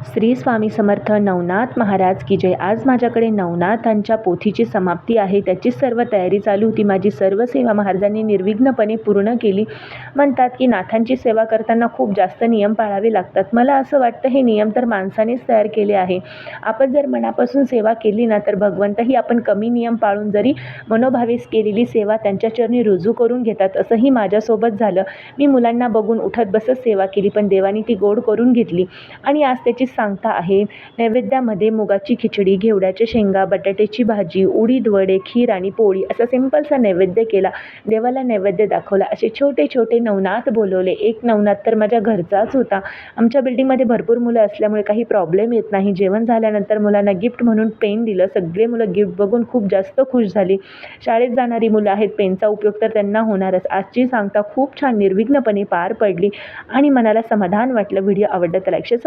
श्री स्वामी समर्थ नवनाथ महाराज की जय. आज माझ्याकडे नवनाथांच्या पोथीची समाप्ती आहे. त्याची सर्व तयारी चालू होती. माझी सर्व सेवा महाराजांनी निर्विघ्नपणे पूर्ण केली. म्हणतात की नाथांची सेवा करताना खूप जास्त नियम पाळावे लागतात. मला असं वाटतं हे नियम तर माणसानेच तयार केले आहे. आपण जर मनापासून सेवा केली ना तर भगवंतही आपण कमी नियम पाळून जरी मनोभावेस केलेली सेवा त्यांच्या चरणी रुजू करून घेतात. असंही माझ्यासोबत झालं. मी मुलांना बघून उठत बसत सेवा केली, पण देवानी ती गोड करून घेतली. आणि आज त्याची सांगता आहे. नैवेद्यामध्ये मुगाची खिचडी, घेवड्याच्या शेंगा, बटाट्याची भाजी, उडीद वडे, खीर आणि पोळी असा सिंपलसा नैवेद्य केला. देवाला नैवेद्य दाखवला. असे छोटे छोटे नवनाथ बोलवले. एक नवनाथ तर माझ्या घरचाच होता. आमच्या बिल्डिंगमध्ये भरपूर मुलं असल्यामुळे काही प्रॉब्लेम येत नाही. जेवण झाल्यानंतर मुलांना गिफ्ट म्हणून पेन दिलं. सगळे मुलं गिफ्ट बघून खूप जास्त खुश झाली. शाळेत जाणारी मुलं आहेत, पेनचा उपयोग तर त्यांना होणारच. आजची सांगता खूप छान निर्विघ्नपणे पार पडली आणि मनाला समाधान वाटलं. व्हिडिओ आवडला तर लाईक, शेअर,